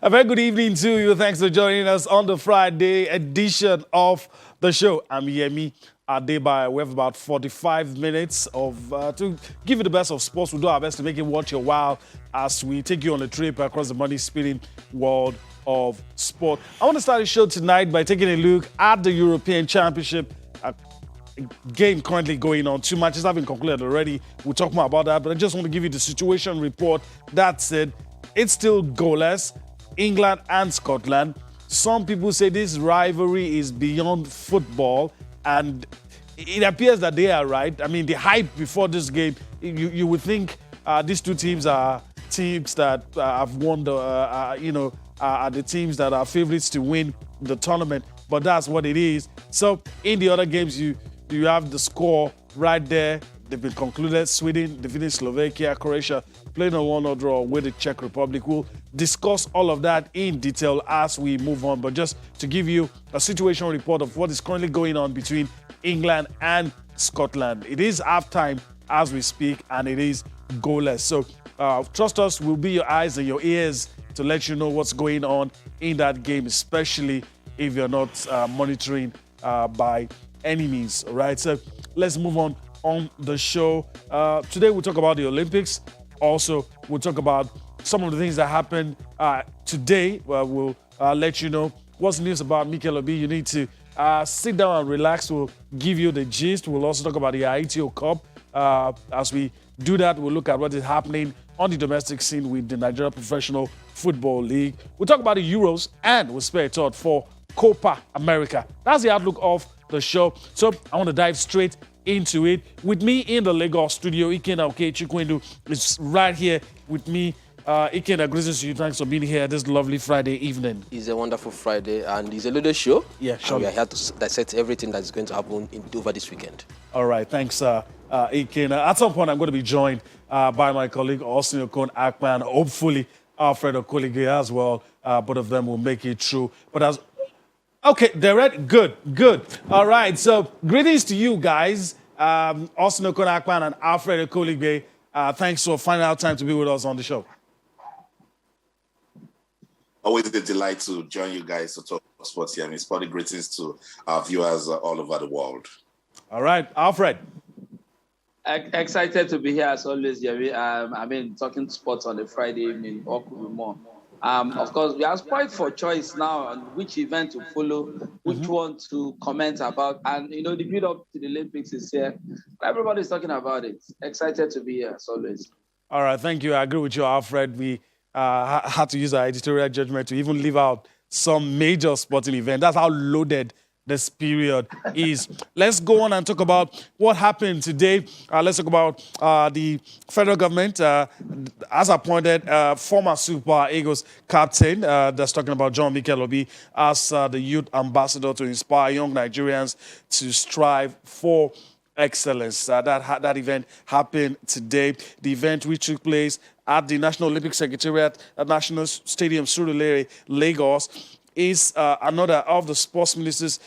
A very good evening to you. Thanks for joining us on the Friday edition of the show. I'm Yemi Adebayo. We have about 45 minutes to give you the best of sports. We'll do our best to make it worth your while as we take you on a trip across the money-spinning world of sport. I want to start the show tonight by taking a look at the European Championship game currently going on. 2 matches have been concluded already. We'll talk more about that, but I just want to give you the situation report. That's it. It's still goalless. England and Scotland. Some people say this rivalry is beyond football, and it appears that they are right. I mean, the hype before this game, you would think these two teams are teams that have won are the teams that are favorites to win the tournament, but that's what it is. So in the other games, you have the score right there. They've been concluded. Sweden defeating Slovakia, Croatia playing a 1-0 draw with the Czech Republic. We'll discuss all of that in detail as we move on. But just to give you a situation report of what is currently going on between England and Scotland. It is halftime as we speak, and it is goalless. So trust us, we'll be your eyes and your ears to let you know what's going on in that game, especially if you're not monitoring by any means. All right, so let's move on the show. Today we'll talk about the Olympics. Also, we'll talk about some of the things that happened today. We'll let you know what's the news about Mikel Obi. You need to sit down and relax. We'll give you the gist. We'll also talk about the ITO Cup. As we do that, we'll look at what is happening on the domestic scene with the Nigeria Professional Football League. We'll talk about the Euros, and we'll spare a thought for Copa America. That's the outlook of the show. So I want to dive straight into it. With me in the Lagos studio, Ikenna Okechukwendu is right here with me. Ikenna, greetings to you. Thanks for being here this lovely Friday evening. It's a wonderful Friday, and it's a little show. Yeah, sure. And we are here to dissect everything that's going to happen over this weekend. All right, thanks, Ikenna. At some point, I'm going to be joined by my colleague, Austin Okon-Akpan, hopefully Alfred Okolige as well. Both of them will make it through. But okay, they're ready. Good. All right, so greetings to you guys, Austin Okon-Akpan and Alfred Okolige. Thanks for finding out time to be with us on the show. Always a delight to join you guys to talk sports here. I mean, sporty greetings to our viewers all over the world. All right, Alfred. Excited to be here as always, Jerry. Talking sports on a Friday evening. What could be more? Of course, we are spoiled for choice now on which event to follow, which one to comment about. And, the build-up to the Olympics is here. Everybody's talking about it. Excited to be here, as always. All right, thank you. I agree with you, Alfred. We had to use our editorial judgment to even leave out some major sporting event. That's how loaded this period is. Let's go on and talk about what happened today. Let's talk about the federal government has appointed former Super Eagles captain, that's talking about John Mikel Obi, as the youth ambassador to inspire young Nigerians to strive for excellence. That event happened today. The event which took place at the National Olympic Secretariat at National Stadium, Surulere, Lagos, is another of the sports minister's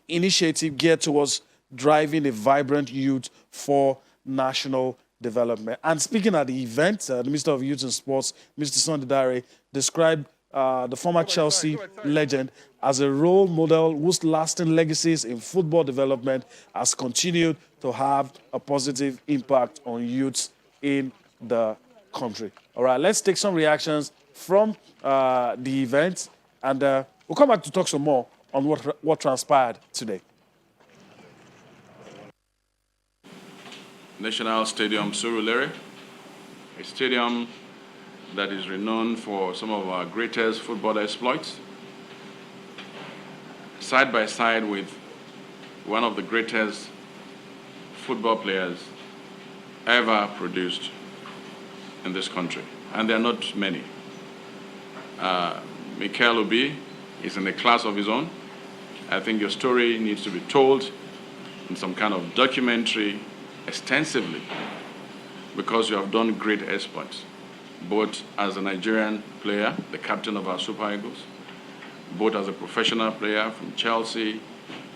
initiative geared towards driving a vibrant youth for national development. And speaking at the event, the Minister of Youth and Sports, Mr. Sunday Dare, described the former Chelsea legend as a role model whose lasting legacies in football development has continued to have a positive impact on youths in the country. All right, let's take some reactions from the event, and we'll come back to talk some more on what transpired today. National Stadium Surulere, a stadium that is renowned for some of our greatest football exploits, side by side with one of the greatest football players ever produced in this country. And there are not many. Mikel Obi is in a class of his own. I think your story needs to be told in some kind of documentary extensively, because you have done great exploits, both as a Nigerian player, the captain of our Super Eagles, both as a professional player from Chelsea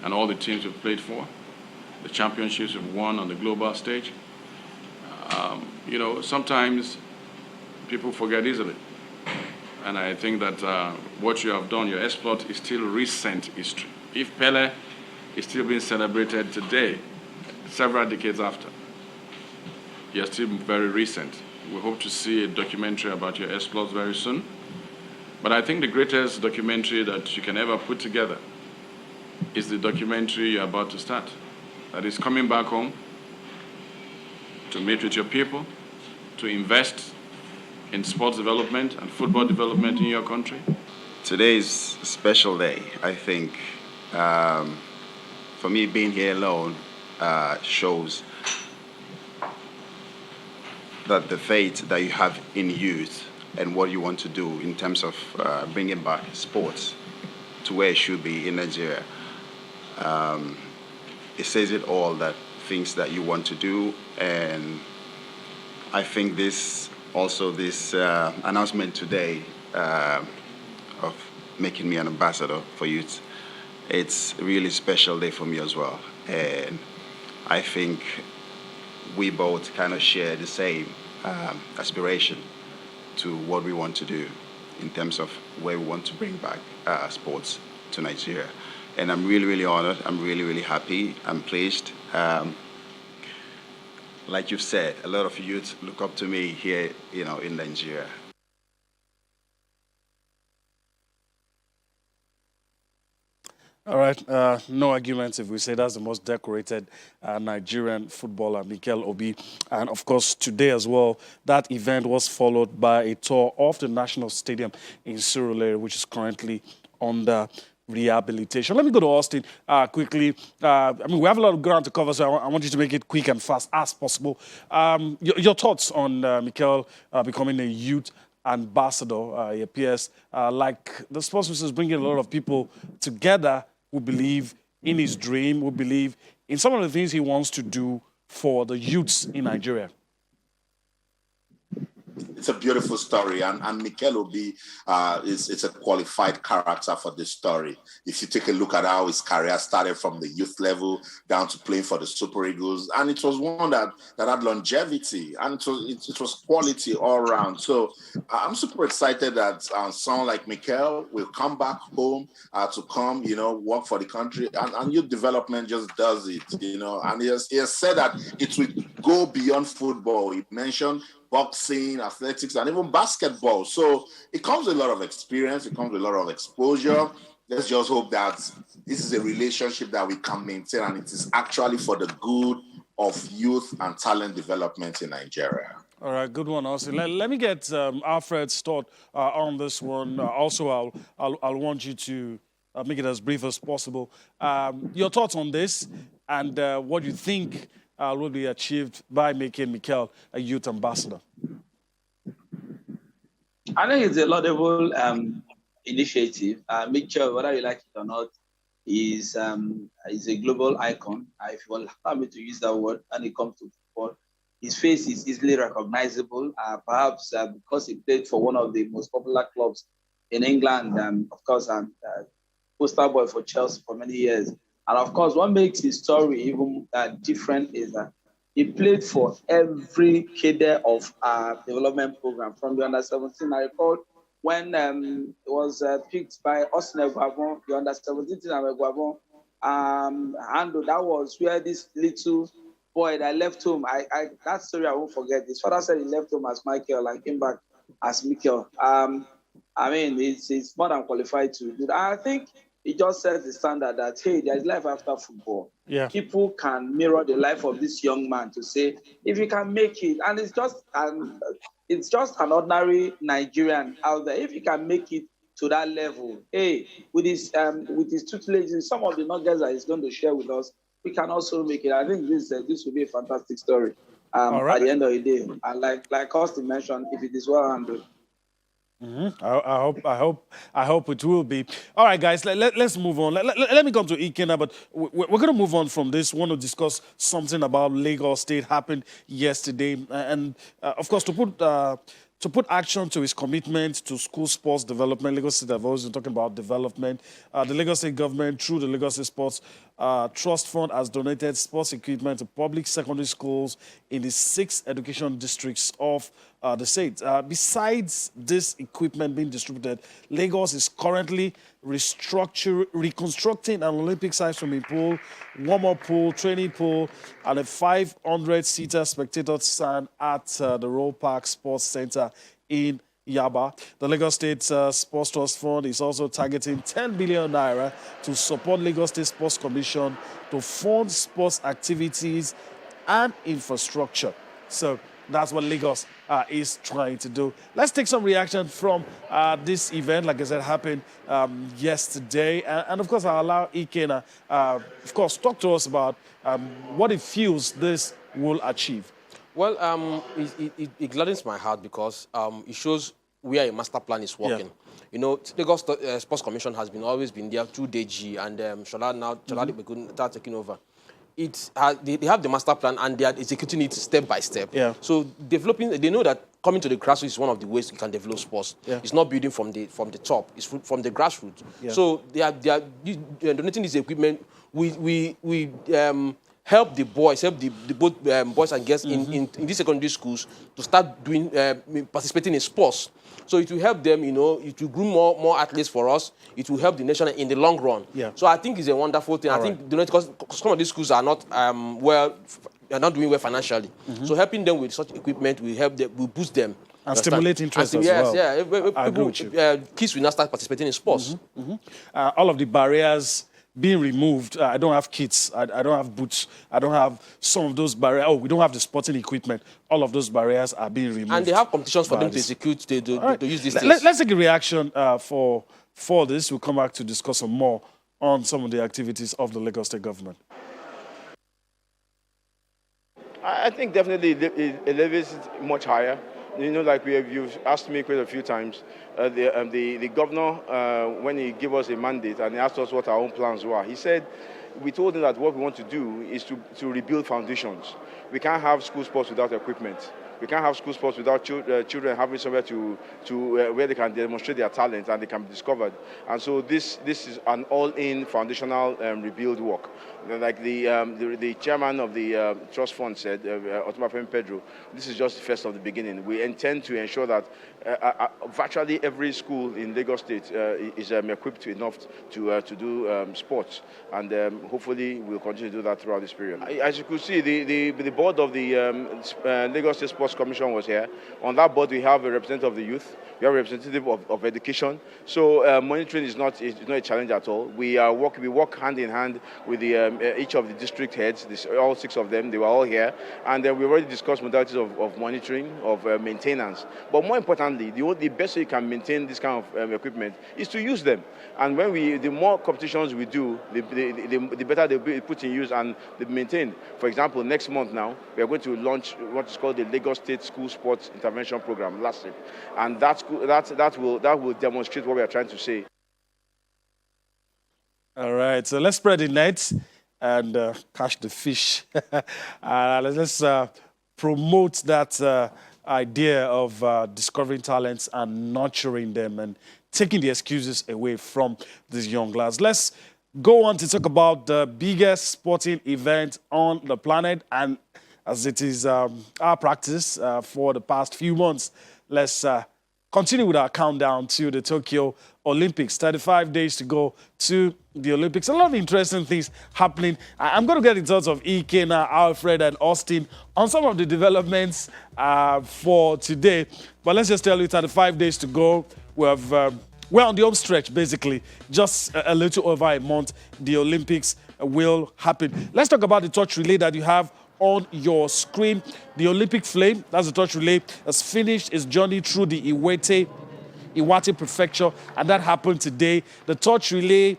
and all the teams you've played for, the championships you've won on the global stage. Sometimes people forget easily. And I think that what you have done, your exploit, is still recent history. If Pele is still being celebrated today, several decades after, you're still very recent. We hope to see a documentary about your exploits very soon. But I think the greatest documentary that you can ever put together is the documentary you're about to start. That is coming back home to meet with your people, to invest in sports development and football development in your country. Today is a special day, I think. For me, being here alone shows that the faith that you have in youth and what you want to do in terms of bringing back sports to where it should be in Nigeria. It says it all, that things that you want to do, and I think this announcement today of making me an ambassador for youth, it's a really special day for me as well. And I think we both kind of share the same aspiration to what we want to do in terms of where we want to bring back sports to Nigeria. And I'm really, really honored. I'm really, really happy. I'm pleased. Like you've said, a lot of youth look up to me here, in Nigeria. All right, no arguments if we say that's the most decorated Nigerian footballer, Mikel Obi. And of course, today as well, that event was followed by a tour of the National Stadium in Surulere, which is currently under rehabilitation. Let me go to Austin quickly. We have a lot of ground to cover, so I want you to make it quick and fast as possible. Your thoughts on Mikel becoming a youth ambassador? It appears like the sports minister is bringing a lot of people together who believe in his dream, who believe in some of the things he wants to do for the youths in Nigeria. It's a beautiful story, and Mikel Obi is a qualified character for this story. If you take a look at how his career started from the youth level down to playing for the Super Eagles, and it was one that had longevity, and it was quality all around. So I'm super excited that someone like Mikel will come back home to come, work for the country, and youth development just does it, and he has said that it will go beyond football. He mentioned boxing, athletics, and even basketball. So it comes with a lot of experience. It comes with a lot of exposure. Let's just hope that this is a relationship that we can maintain, and it is actually for the good of youth and talent development in Nigeria. All right, good one, Austin. Let me get Alfred's thought on this one. Also, I'll want you to make it as brief as possible. Your thoughts on this and what you think will be achieved by making Mikel a youth ambassador? I think it's a laudable initiative. Mikel, whether you like it or not, is a global icon. If you allow me to use that word, when it comes to football, his face is easily recognizable. Perhaps because he played for one of the most popular clubs in England. Of course, poster boy for Chelsea for many years. And of course, what makes his story even different is that he played for every cadre of our development program from the under-17. I recall when it was picked by Austin Eguavon, the under-17 team of Eguavon, handle. That was where this little boy that left home, that story I won't forget. His father said he left home as Michael and came back as Mikel. He's more than qualified to do that. I think it just sets the standard that, hey, there's life after football. Yeah. People can mirror the life of this young man to say, if you can make it, and it's just an ordinary Nigerian out there, if he can make it to that level, hey, with his tutelage and some of the nuggets that he's going to share with us, we can also make it. I think this will be a fantastic story at the end of the day. And like Austin mentioned, if it is well handled. Mm-hmm. I hope it will be. All right, guys, let's move on. Let me come to Ikena, but we're going to move on from this. We want to discuss something about Lagos State happened yesterday. And of course, to put action to his commitment to school sports development, Lagos State have always been talking about development. The Lagos State government, through the Lagos State Sports Trust Fund, has donated sports equipment to public secondary schools in the 6 education districts of the state. Besides this equipment being distributed, Lagos is currently reconstructing an Olympic-sized swimming pool, warm-up pool, training pool, and a 500-seater spectator stand at the Royal Park Sports Center in Yaba. The Lagos State Sports Trust Fund is also targeting 10 billion naira to support Lagos State Sports Commission to fund sports activities and infrastructure. So that's what Lagos is trying to do. Let's take some reaction from this event. Like I said, happened yesterday. And of course, I'll allow Ikena, of course, talk to us about what it feels this will achieve. Well, it gladdens my heart because it shows where a master plan is working. Yeah. You know, Lagos Sports Commission has always been there through DG, and Shola start taking over. They have the master plan and they are executing it step by step. Yeah. So developing, they know that coming to the grassroots is one of the ways you can develop sports. Yeah. It's not building from the top; it's from the grassroots. Yeah. So they are donating this equipment. We help the boys, help the both boys and girls in these secondary schools to start doing participating in sports. So it will help them, you know, it will groom more athletes for us. It will help the nation in the long run. Yeah. So I think it's a wonderful thing. I think because some of these schools are not are not doing well financially. So helping them with such equipment will help them, will boost them. And stimulate interest as well. Yes, yeah. I agree with you. Kids will now start participating in sports. All of the barriers being removed. I don't have kits. I don't have boots. I don't have some of those barriers. Oh, we don't have the sporting equipment. All of those barriers are being removed. And they have competitions for them to execute, to use these things. Let's take a reaction for this. We'll come back to discuss some more on some of the activities of the Lagos State government. I think definitely it levels much higher. You know, like you've asked me quite a few times, the governor, when he gave us a mandate and he asked us what our own plans were, he said, we told him that what we want to do is to rebuild foundations. We can't have school sports without equipment. We can't have school sports without children having somewhere to where they can demonstrate their talent and they can be discovered. And so this is an all-in foundational rebuild work. Like the chairman of the trust fund said, Otumafemi Pedro, this is just the first of the beginning. We intend to ensure that virtually every school in Lagos State is equipped enough to do sports, and hopefully we'll continue to do that throughout this period. As you could see, the board of the Lagos State Sports Commission was here. On that board, we have a representative of the youth, we have a representative of education. So monitoring is not a challenge at all. We work hand in hand with each of the district heads, all 6 of them. They were all here, and we've already discussed modalities of monitoring, of maintenance. But more importantly, the best way you can maintain this kind of equipment is to use them. And the more competitions we do, the better they'll be put in use and they'll be maintained. For example, next month now, we are going to launch what is called the Lagos State School Sports Intervention Program, LASIP, and that will demonstrate what we are trying to say. All right, so let's spread the net and catch the fish. Let's promote that idea of discovering talents and nurturing them and taking the excuses away from these young lads. Let's go on to talk about the biggest sporting event on the planet, and as it is our practice for the past few months, let's continue with our countdown to the Tokyo Olympics. 35 days to go to the Olympics. A lot of interesting things happening. I'm going to get in touch of Ikena, Alfred, and Austin on some of the developments for today. But let's just tell you, 35 days to go. We're on the home stretch, basically. Just a little over a month, the Olympics will happen. Let's talk about the torch relay that you have on your screen. The Olympic flame, that's the torch relay, has finished its journey through the Iwate Prefecture, and that happened today. The torch relay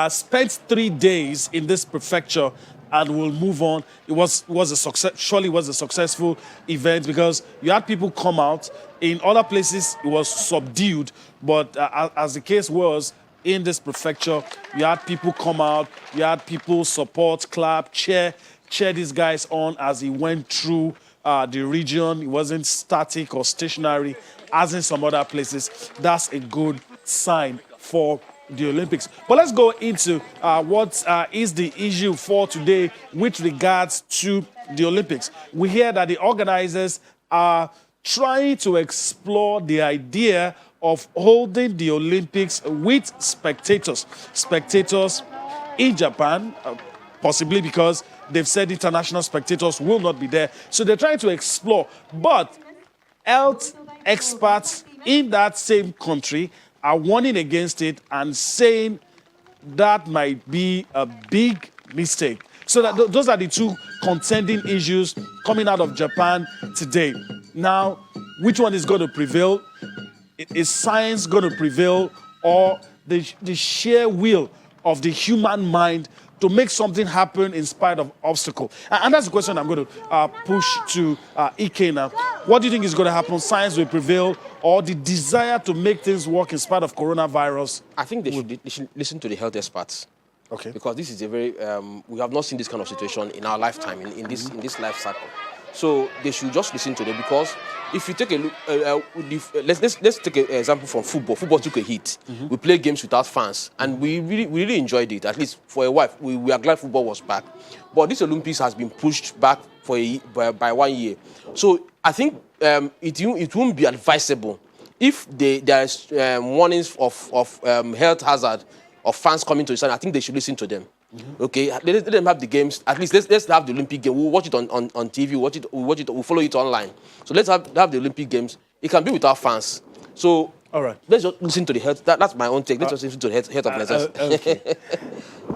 spent 3 days in this prefecture and will move on. It was a success. Surely was a successful event because you had people come out. In other places, it was subdued, but as the case was, in this prefecture, you had people come out, you had people support, clap, cheer these guys on as he went through the region. It wasn't static or stationary as in some other places. That's a good sign for the Olympics. But let's go into what is the issue for today with regards to the Olympics. We hear that the organizers are trying to explore the idea of holding the Olympics with spectators. Spectators in Japan, possibly because they've said international spectators will not be there. So they're trying to explore. But health experts in that same country are warning against it and saying that might be a big mistake. So that those are the two contending issues coming out of Japan today. Now, which one is going to prevail? Is science going to prevail, or the sheer will of the human mind to make something happen in spite of obstacle? And that's the question I'm going to push to Ike now. What do you think is going to happen? Science will prevail, or the desire to make things work in spite of coronavirus? I think they should listen to the health experts. Okay. Because this is a very, we have not seen this kind of situation in our lifetime, in this life cycle. So they should just listen to them, because if you take a look, let's take an example from football. Football took a hit. We played games without fans, and we really enjoyed it. At least for a while, we are glad football was back. But this Olympics has been pushed back for by 1 year. So I think it won't be advisable if there is warnings of health hazard of fans coming to the stadium. I think they should listen to them. Okay, let them have the games. At least let's have the Olympic game. We'll watch it on TV. We'll follow it online. So let's have the Olympic games. It can be without fans. So all right, let's just listen to the health. That's my own take. Let's just listen to the health organizers. Okay.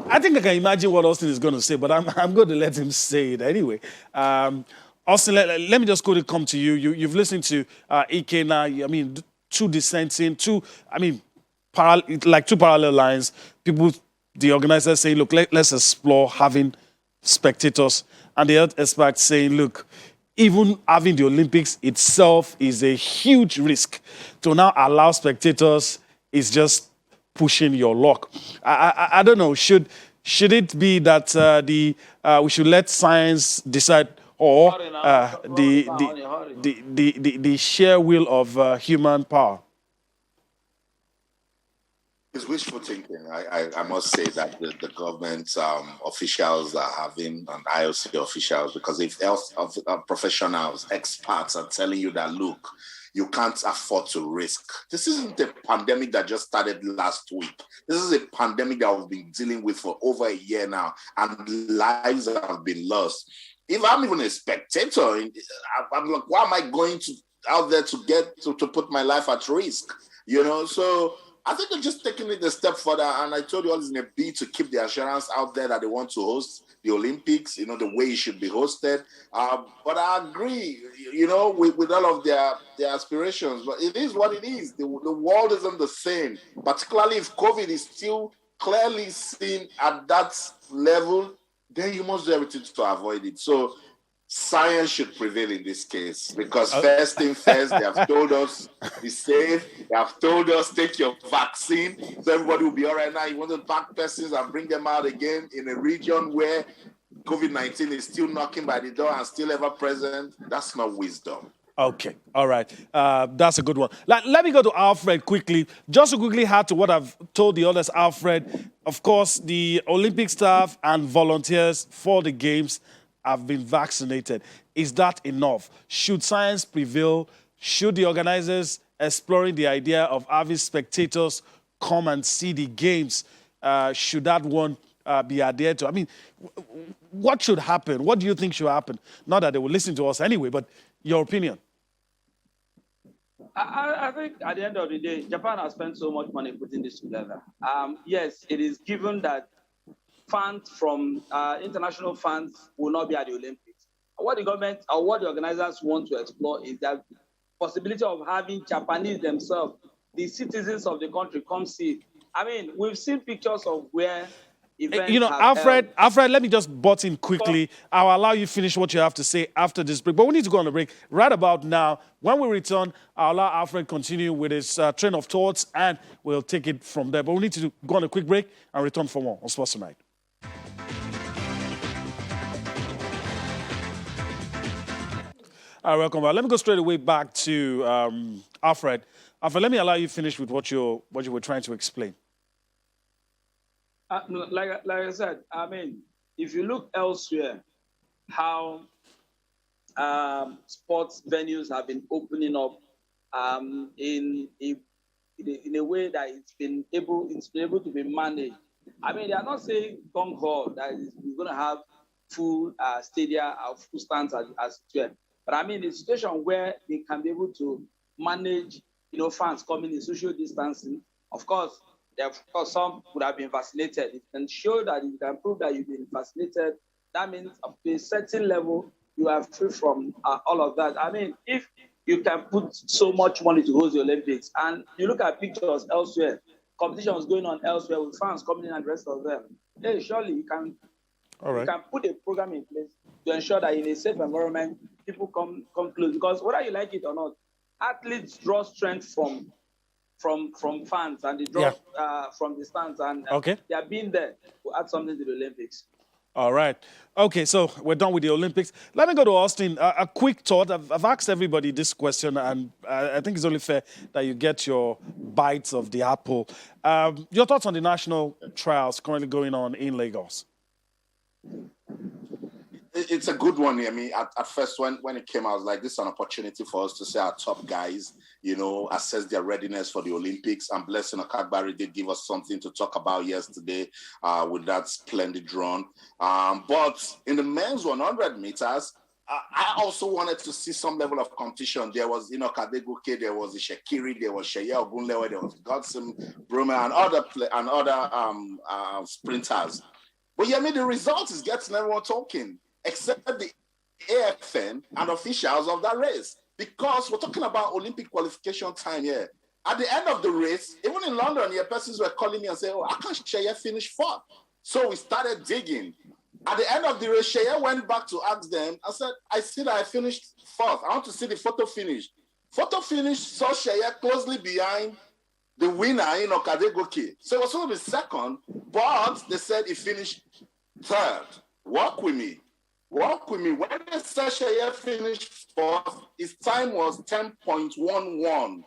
I think I can imagine what Austin is going to say, but I'm going to let him say it anyway. Austin, let me just quickly come to you. You've listened to Ike now. I mean, two dissenting, two parallel lines. People, the organizers saying, look, let's explore having spectators. And the health experts saying, look, even having the Olympics itself is a huge risk. To now allow spectators is just pushing your luck. I don't know, should it be that we should let science decide, or the sheer will of human power? It's wishful thinking. I must say that the government officials are having, and IOC officials, because if health professionals, experts are telling you that, look, you can't afford to risk. This isn't a pandemic that just started last week. This is a pandemic that we've been dealing with for over a year now, and lives have been lost. If I'm even a spectator, I'm like, why am I going out there to put my life at risk? You know, so I think they're just taking it a step further, and I told you all is in a bid to keep the assurance out there that they want to host the Olympics, you know, the way it should be hosted. But I agree, you know, with all of their aspirations. But it is what it is. The world isn't the same, particularly if COVID is still clearly seen at that level, then you must do everything to avoid it. So science should prevail in this case, because first thing first, they have told us be safe. They have told us take your vaccine, so everybody will be all right. Now you want to pack persons and bring them out again in a region where COVID-19 is still knocking by the door and still ever present. That's not wisdom. Okay, all right. That's a good one. Let me go to Alfred quickly. Just to quickly add to what I've told the others, Alfred, of course, the Olympic staff and volunteers for the Games have been vaccinated. Is that enough? Should science prevail? Should the organizers exploring the idea of having spectators come and see the Games, should that one be adhered to? I mean, what should happen? What do you think should happen? Not that they will listen to us anyway, but your opinion. I think at the end of the day, Japan has spent so much money putting this together. Yes, it is given that fans from international fans will not be at the Olympics. What the government or what the organizers want to explore is that possibility of having Japanese themselves, the citizens of the country, come see. I mean, we've seen pictures of where events. You know, Alfred, let me just butt in quickly. I'll allow you finish what you have to say after this break. But we need to go on a break right about now. When we return, I'll allow Alfred continue with his train of thoughts, and we'll take it from there. But we need to go on a quick break and return for more on Sports Tonight. All right, welcome back. Let me go straight away back to Alfred. Alfred, let me allow you to finish with what you were trying to explain. Like I said, I mean, if you look elsewhere, how sports venues have been opening up in a way that it's been able to be managed. I mean, they are not saying gung ho that we're going to have full stadia or full stands as well. But I mean, the situation where they can be able to manage, fans coming in social distancing. Of course, some would have been vaccinated. It can show that you can prove that you've been vaccinated. That means up to a certain level, you are free from all of that. I mean, if you can put so much money to host the Olympics, and you look at pictures elsewhere, competitions going on elsewhere with fans coming in and the rest of them, hey, surely you can put a program in place to ensure that in a safe environment, people come close. Because whether you like it or not, athletes draw strength from fans, and they draw from the stands, and they are being there to add something to the Olympics. All right. Okay, so we're done with the Olympics. Let me go to Austin. A quick thought. I've asked everybody this question, and I think it's only fair that you get your bites of the apple. Your thoughts on the national trials currently going on in Lagos? It's a good one. I mean, at first, when it came out, I was like, this is an opportunity for us to see our top guys, assess their readiness for the Olympics. And Blessing Okagbari did give us something to talk about yesterday with that splendid run. But in the men's 100 meters, I also wanted to see some level of competition. There was, Kadegoke, there was Shekiri, there was Sheye Ogunlewe, there was Godson, Bruma, and other sprinters. But the result is getting everyone talking, except the AFN and officials of that race. Because we're talking about Olympic qualification time here. At the end of the race, even in London, persons were calling me and saying, I can't Sheye finish fourth. So we started digging. At the end of the race, Sheye went back to ask them. I said, I see that I finished fourth. I want to see the photo finish. Photo finish saw Sheye closely behind the winner, Kadegoke. So it was supposed to be second, but they said he finished third. Walk with me. When they said Sheye finished fourth, his time was 10.11.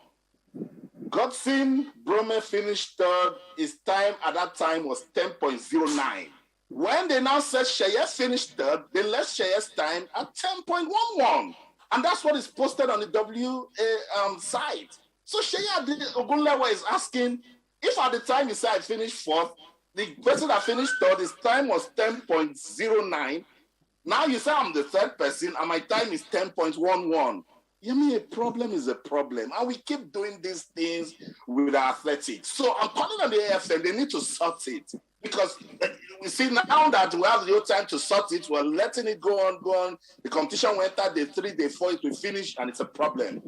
Godson Brome finished third. His time at that time was 10.09. When they now said Sheye finished third, they left Sheye's time at 10.11. And that's what is posted on the WA site. So Sheye Ogunlewe is asking, if at the time you said I finished fourth, the person that finished third, his time was 10.09. Now you say I'm the third person and my time is 10.11. A problem is a problem. And we keep doing these things with our athletics. So I'm calling on the AFN, they need to sort it. Because we see now that we have no time to sort it, we're letting it go on. The competition went at day 3, day 4, it will finish, and it's a problem.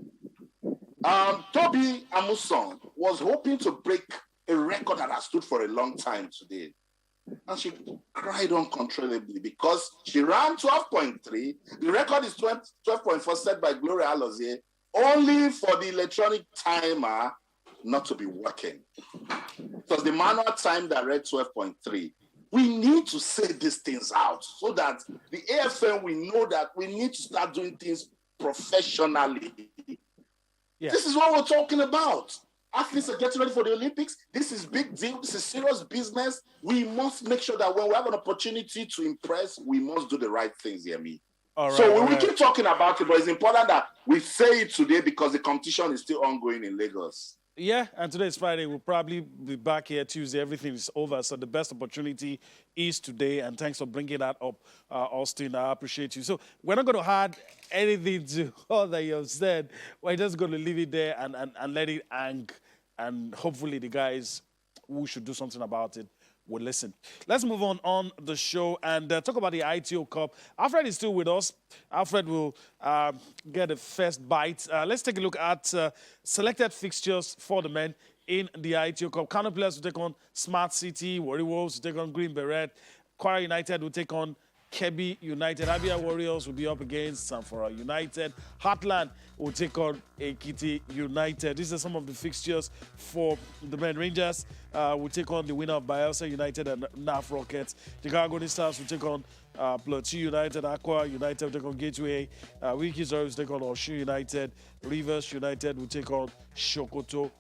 Toby Amuson was hoping to break a record that has stood for a long time today. And she cried uncontrollably because she ran 12.3. The record is 12.4 set by Gloria Alozie, only for the electronic timer not to be working. It was the manual time that read 12.3. We need to say these things out so that the AFN, we know that we need to start doing things professionally. Yeah. This is what we're talking about. Athletes are getting ready for the Olympics. This is big deal. This is serious business. We must make sure that when we have an opportunity to impress, we must do the right things, All right, so we keep talking about it, but it's important that we say it today because the competition is still ongoing in Lagos. Yeah, and today is Friday. We'll probably be back here Tuesday. Everything is over, so the best opportunity is today. And thanks for bringing that up, Austin. I appreciate you. So we're not going to add anything to all that you have said. We're just going to leave it there and let it hang. And hopefully the guys who should do something about it will listen. Let's move on the show and talk about the ITO Cup. Alfred is still with us. Alfred will get the first bite. Let's take a look at selected fixtures for the men in the ITO Cup. Kano Pillars will take on Smart City. Warri Wolves will take on Green Beret. Kwara United will take on Kebbi United. Abia Warriors will be up against Sanfora United. Heartland will take on Ekiti United. These are some of the fixtures for the men. Rangers will take on the winner of Bayelsa United and NAF Rockets. The Gargoni Stars will take on Plateau United. Aqua United will take on Gateway. Wiki Zoro will take on Osun United. Rivers United will take on Sokoto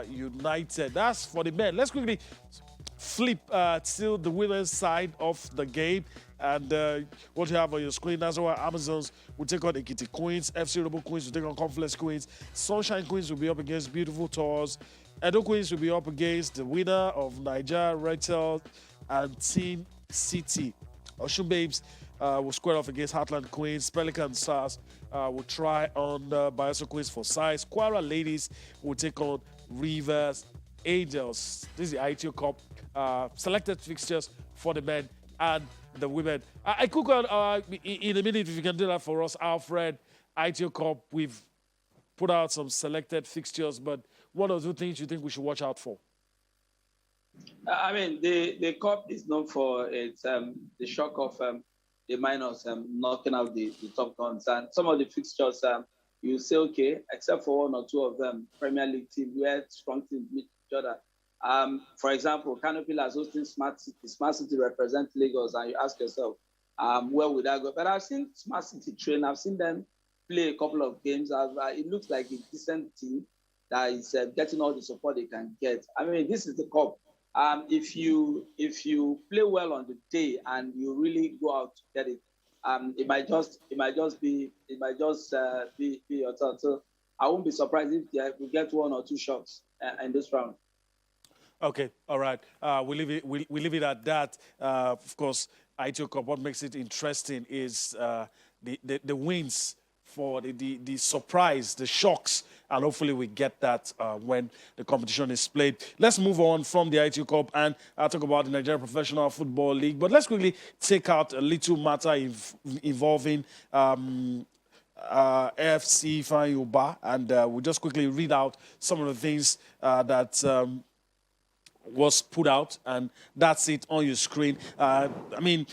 United. That's for the men. Let's quickly flip to the women's side of the game. And what you have on your screen, that's why Amazons will take on Ekiti Queens, FC Robo Queens will take on Confluence Queens, Sunshine Queens will be up against Beautiful Tours, Edo Queens will be up against the winner of Niger, Rexel, and Team City. Ocean Babes will square off against Heartland Queens. Pelican Stars will try on Bayelsa Queens for size. Kwara Ladies will take on Rivers Angels. This is the ITO Cup. Selected fixtures for the men and the women. I could go in a minute if you can do that for us, Alfred. ITO Cup, we've put out some selected fixtures, but what are the things you think we should watch out for? I mean, the cup is known for its the shock of the minors knocking out the top guns, and some of the fixtures you say okay, except for one or two of them, Premier League team where strong teams meet each other. For example, Canopy is hosting Smart City. Smart City represents Lagos, and you ask yourself, where would I go? But I've seen Smart City train. I've seen them play a couple of games. It looks like a decent team that is getting all the support they can get. I mean, this is the cup. If you play well on the day and you really go out to get it, it might just be your turn. So I won't be surprised if we get one or two shots in this round. Okay, all right. We leave it at that. Of course, ITO Cup. What makes it interesting is the wins for the surprise, the shocks, and hopefully we get that when the competition is played. Let's move on from the ITO Cup and I'll talk about the Nigeria Professional Football League. But let's quickly take out a little matter involving AFC Ifeanyi Ubah, and we'll just quickly read out some of the things that was put out, and that's it on your screen. I mean,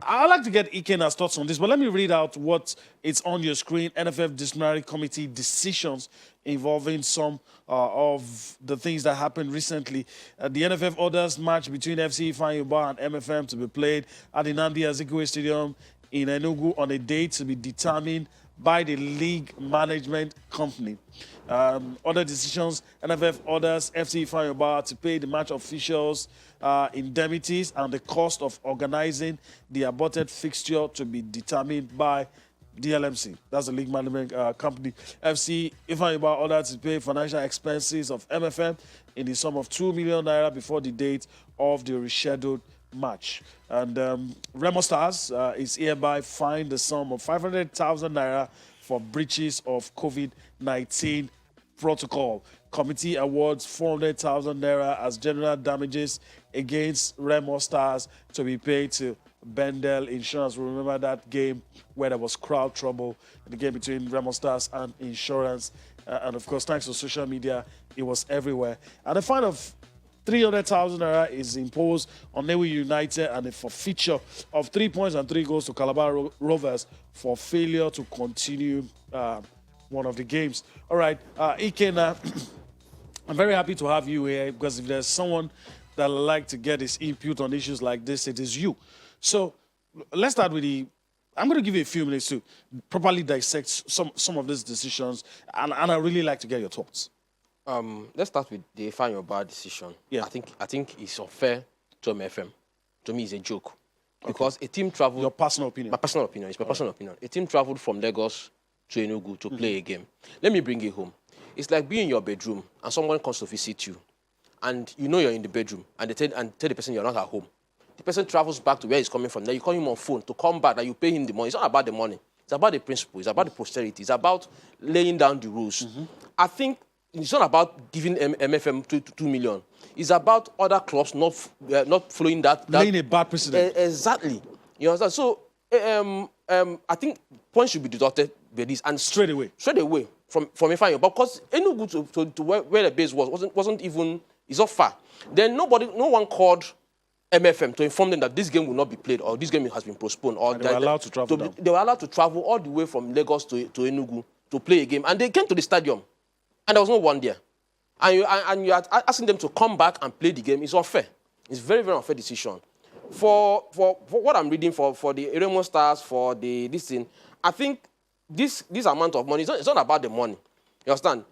I'd like to get Ikena's thoughts on this, but let me read out what is on your screen. NFF Disciplinary Committee decisions involving some of the things that happened recently. The NFF orders match between FC Ifeanyi Ubah and MFM to be played at the Nnamdi Azikiwe Stadium in Enugu on a date to be determined by the league management company. Other decisions, NFF orders FC Ifeanyi Ubah to pay the match officials indemnities and the cost of organizing the aborted fixture to be determined by DLMC. That's the league management company. FC Ifeanyi Ubah ordered to pay financial expenses of MFM in the sum of 2 million naira before the date of the rescheduled match. And Remo Stars is hereby fined the sum of 500,000 naira for breaches of COVID-19 protocol. Committee awards 400,000 naira as general damages against Remo Stars to be paid to Bendel Insurance. Remember that game where there was crowd trouble, the game between Remo Stars and Insurance. And of course, thanks to social media, it was everywhere. And a fine of 300,000 naira is imposed on Newi United and a forfeiture of 3 points and 3 goals to Calabar Rovers for failure to continue one of the games. All right, Ikena, I'm very happy to have you here because if there's someone that would like to get his input on issues like this, it is you. So let's start with I'm going to give you a few minutes to properly dissect some of these decisions, and I really like to get your thoughts. Let's start with the Ifeanyi Ubah decision. Yeah. I think it's unfair to MFM. To me, it's a joke. Because a team traveled... Your personal opinion? My personal opinion. It's my personal opinion. A team traveled from Lagos to Enugu to play a game. Let me bring it home. It's like being in your bedroom and someone comes to visit you. And you know you're in the bedroom and tell the person you're not at home. The person travels back to where he's coming from. Then you call him on phone to come back and you pay him the money. It's not about the money. It's about the principle. It's about the posterity. It's about laying down the rules. I think it's not about giving MFM 2 million. It's about other clubs not following that. Laying a bad precedent. Exactly. You understand? So I think points should be deducted by this and straight away from Ifeanyi Ubah, because Enugu to where the base wasn't even. It's not far. Then no one called MFM to inform them that this game will not be played or this game has been postponed. Or they were allowed to travel down. They were allowed to travel all the way from Lagos to Enugu to play a game, and they came to the stadium, and there was no one there. And you are asking them to come back and play the game. It's unfair. It's very, very unfair decision. For what I'm reading for the Remo Stars, for this thing, I think this amount of money, it's not about the money. You understand?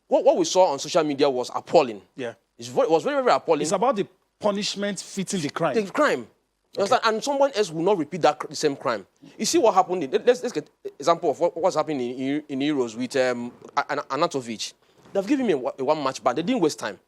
What we saw on social media was appalling. Yeah. It was very, very appalling. It's about the punishment fitting the crime. The crime. You understand? And someone else will not repeat the same crime. You see what happened? Let's get example of what's happening in Euros with Anatovic. They've given him a one-match ban. They didn't waste time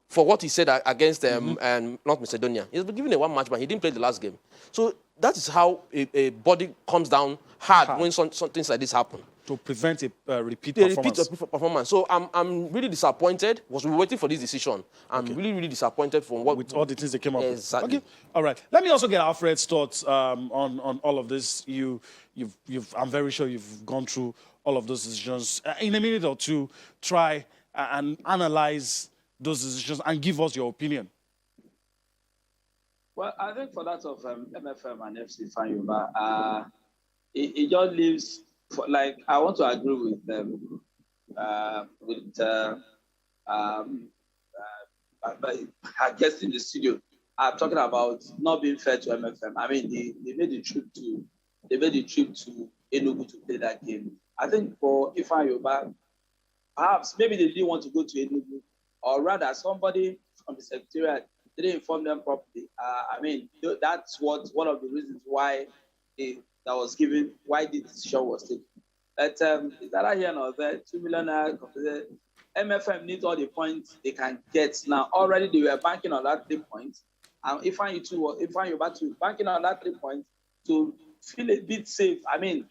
for what he said against North Macedonia. He's been given a one-match ban. He didn't play the last game. So that is how a body comes down hard when some things like this happen. To prevent a repeat performance. So I'm really disappointed. Was waiting for this decision. I'm really disappointed from what with all the things they came up with. Exactly. Okay. All right. Let me also get Alfred's thoughts on all of this. I'm very sure you've gone through all of those decisions. In a minute or two, try and analyze those decisions and give us your opinion. Well, I think for that of MFM and FC Fanyuba, it just leaves. I want to agree with them. I guess in the studio, I'm talking about not being fair to MFM. I mean, they made the trip to Enugu to play that game. I think for Ifeanyi, perhaps maybe they didn't want to go to Enugu, or rather somebody from the secretariat didn't inform them properly. I mean, that's one of the reasons why why the decision was taken. But is that here or there? 2 million MFM needs all the points they can get now. Already they were banking on that 3 points. And Ifeanyi too banking on that 3 points to feel a bit safe. I mean,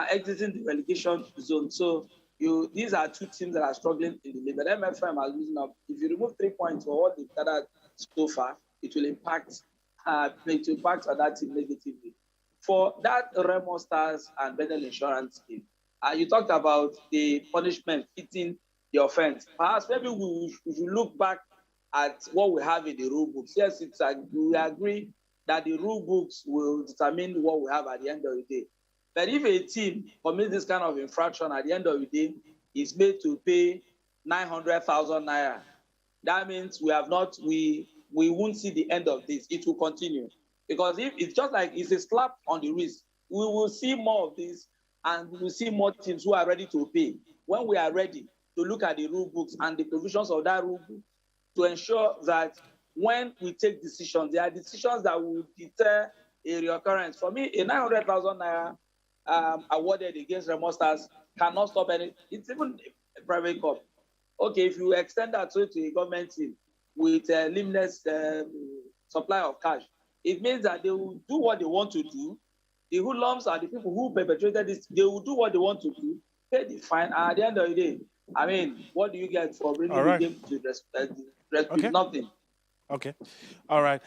exiting the relegation zone. So these are two teams that are struggling in the league. But MFM are losing up. If you remove 3 points for what they've gathered so far, it will impact on that team negatively. For that Remo Stars and Bendel Insurance scheme, you talked about the punishment fitting the offense. Perhaps maybe we should look back at what we have in the rule books. Yes, we agree that the rule books will determine what we have at the end of the day. But if a team commits this kind of infraction at the end of the day, is made to pay 900,000 naira, that means we won't see the end of this. It will continue. Because if it's just like it's a slap on the wrist, we will see more of this and we will see more teams who are ready to pay. When we are ready to look at the rule books and the provisions of that rule book to ensure that when we take decisions, there are decisions that will deter a reoccurrence. For me, a 900,000 naira awarded against Remo Stars cannot stop any. It's even a private club. Okay, if you extend that to a government team with a limitless supply of cash, it means that they will do what they want to do. The hoodlums are the people who perpetrated this. They will do what they want to do, pay the fine, and at the end of the day, I mean, what do you get for bringing the game to respect? Nothing. Okay. All right.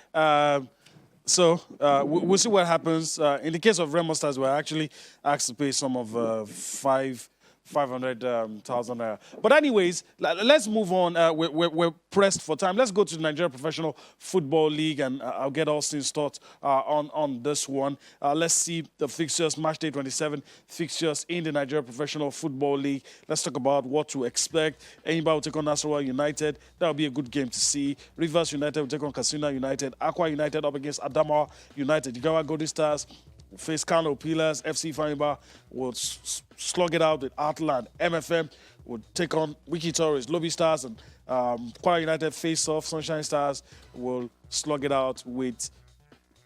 So we'll see what happens. In the case of Remo Stars, we're actually asked to pay some of 500,000 naira. But anyways, let's move on. We're pressed for time. Let's go to the Nigeria Professional Football League, and I'll get Austin's thoughts on this one. Let's see the fixtures, match day 27 fixtures in the Nigeria Professional Football League. Let's talk about what to expect. Enyimba will take on Nasarawa United. That'll be a good game to see. Rivers United will take on Katsina United. Akwa United up against Adamawa United. Jigawa Golden Stars face Kano Pillars. FC Fanyuba will slug it out with Atland. MFM will take on Wiki Torres. Lobby Stars and Kwara United face off. Sunshine Stars will slug it out with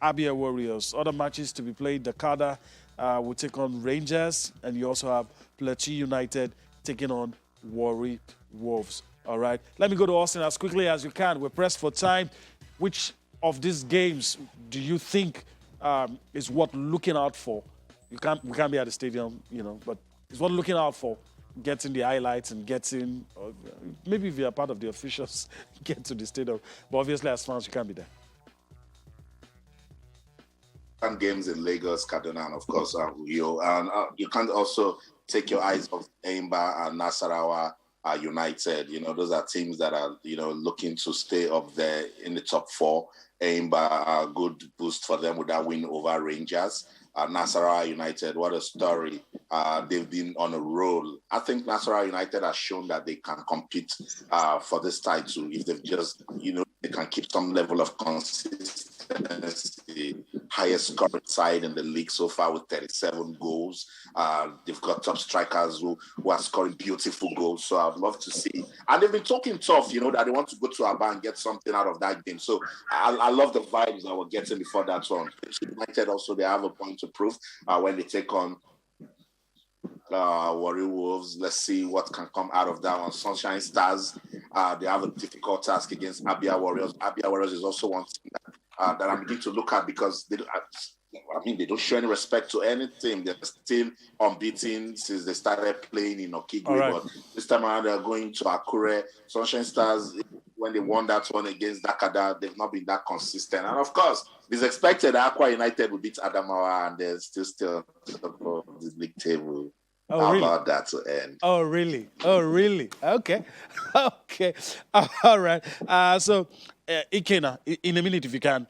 Abia Warriors. Other matches to be played. Dakada will take on Rangers. And you also have Plateau United taking on Warri Wolves. All right. Let me go to Austin as quickly as you can. We're pressed for time. Which of these games do you think is worth looking out for? We can't be at the stadium, but it's worth looking out for. Getting the highlights and getting, maybe if you're part of the officials, get to the stadium. But obviously, as fans, you can't be there. And games in Lagos, Kaduna, and of course, Rio. And you can't also take your eyes off Enyimba and Nasarawa United. Those are teams that are, looking to stay up there in the top four. Enyimba, a good boost for them with that win over Rangers. Nasarawa United, what a story. They've been on a roll. I think Nasarawa United has shown that they can compete for this title if they've just, they can keep some level of consistency. the highest scoring side in the league so far with 37 goals. They've got top strikers who are scoring beautiful goals. So I'd love to see. And they've been talking tough, that they want to go to Aba and get something out of that game. So I love the vibes that we're getting before that one. United also, they have a point to prove when they take on Warrior Wolves. Let's see what can come out of that one. Sunshine Stars, they have a difficult task against Abia Warriors. Abia Warriors is also one team that I'm beginning to look at because they don't show any respect to anything. They're still unbeaten since they started playing in Okigwe. Right. But this time around, they're going to Akure. Sunshine Stars, when they won that one against Dakada, they've not been that consistent. And of course, it's expected that Aqua United will beat Adamawa and they're still above the league table. Oh, How really? about that to end? Oh, really? Oh, really? Okay. Okay. All right. So, Ikena, in a minute, if you can,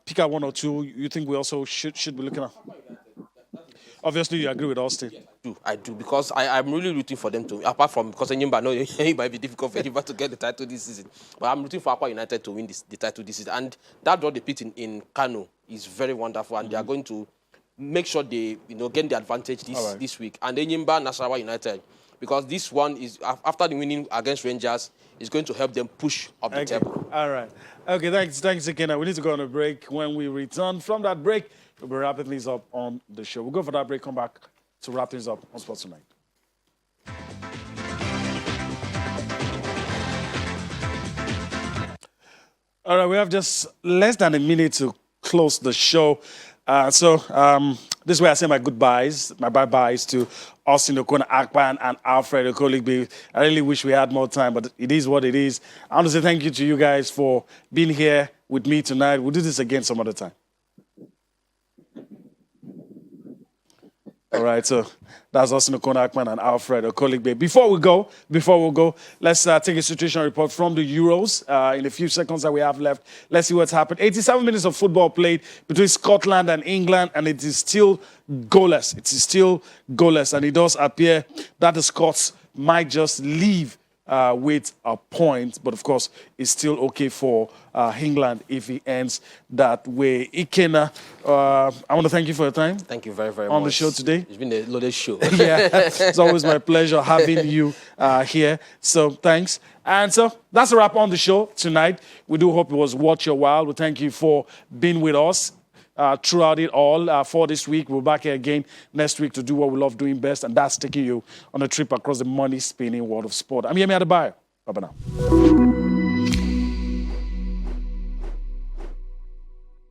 pick out one or two you think we also should be looking at. Obviously, you agree with Austin. I do, because I'm really rooting for them to, apart from, because Enyimba, it might be difficult for Enyimba to get the title this season, but I'm rooting for Aqua United to win the title this season. And that draw they pit in Kano is very wonderful, and they are going to make sure they get the advantage this week. And Enyimba, Nasarawa United, because this one is, after the winning against Rangers, is going to help them push up the table. All right. Okay, thanks, Ikena. We need to go on a break. When we return from that break, we'll be wrapping things up on the show. We'll go for that break, come back to wrap things up on Sports Tonight. All right, we have just less than a minute to close the show. This is where I say my goodbyes, my bye-byes to Austin Okona Akpan and Alfred Okoligbe. I really wish we had more time, but it is what it is. I want to say thank you to you guys for being here with me tonight. We'll do this again some other time. All right, so that's Austin Okona Akpan and Alfred Okoligbe. Before we go, let's take a situation report from the Euros. In the few seconds that we have left, let's see what's happened. 87 minutes of football played between Scotland and England, and it is still goalless. And it does appear that the Scots might just leave with a point, but of course, it's still okay for England if it ends that way. Ikena, I want to thank you for your time. Thank you very, very much. On the show today. It's been a loaded show. Yeah, it's always my pleasure having you here. So thanks. And so that's a wrap on the show tonight. We do hope it was worth your while. We thank you for being with us throughout it all. For this week, we'll be back here again next week to do what we love doing best, and that's taking you on a trip across the money-spinning world of sport. I'm Yemi Adebayo. Bye-bye now.